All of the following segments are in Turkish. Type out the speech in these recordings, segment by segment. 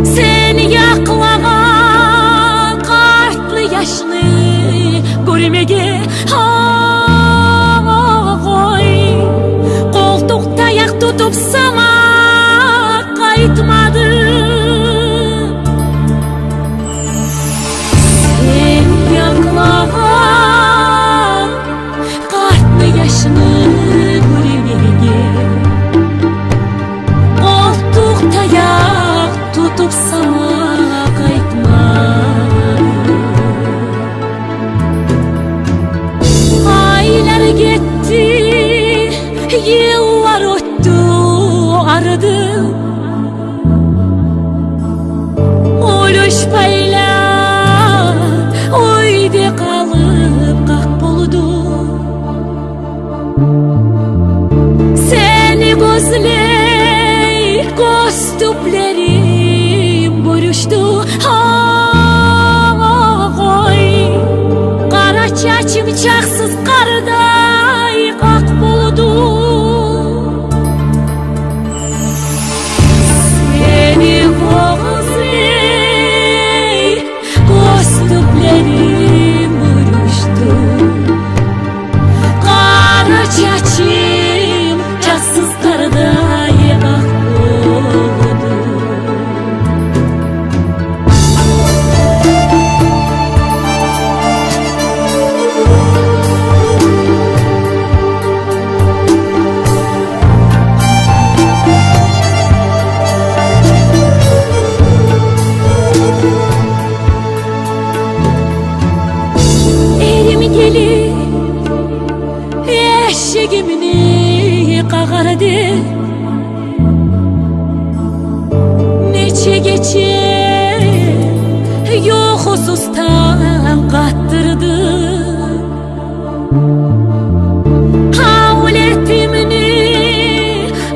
Sen yaklagan kartlı yaşlı görmege koy. Koltukta yak tutup sama kayıtmadı. Sen yaklagan kartlı yaşlı görmege koltukta yak tutup sama kayıtmadı. Aylar gitti, yıllar öttü aradı. Oluşpayla oyde kalıp kak buldu. Seni gözley göztüplerim buruştu. Oy, kara çaçım çaksız karday kak buldu. Seni gözley göztüplerim buruştu. Kara çaçım çaksız karday kak buldu. Erim gelip eşeğimini kagardı. Neçe geçe yok husustan kattırdı. Havletimini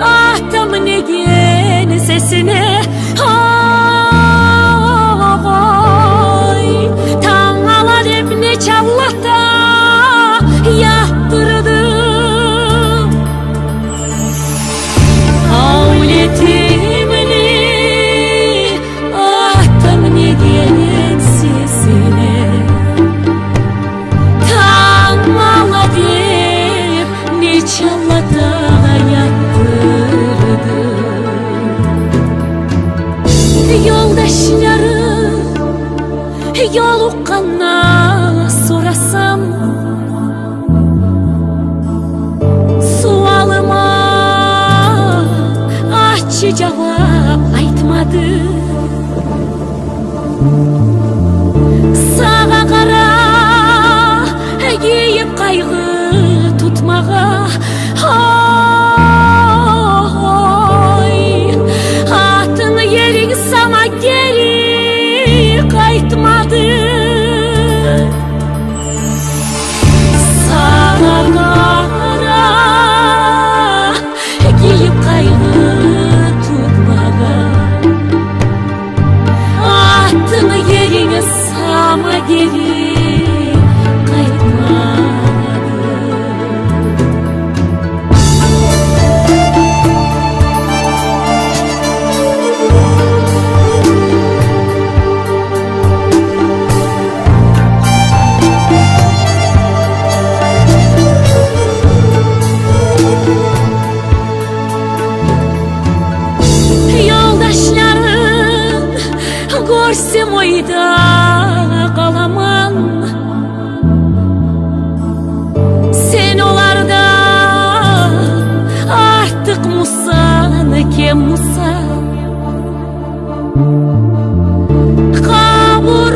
ahtam negen sesine. Oy, tangalarım ne çavlata yaptırdım. Havletimini ahtam negen sesine. Tangalarım ne çavlata yaptırdım. Yoldaşlarım yoluqqanna sorasam, sualıma açı cevap aytmadı. Sağa kara giyip kaygı tutmağa. Oy, atını yerin sama geri kayıtmadı. Sağa kara giyip kaygı tutmağa. Atını yerine sama geri kayıtmadı. Yoldaşlarım görsem oyda kalamam. Sen olarda artık musan kim musa. Kabur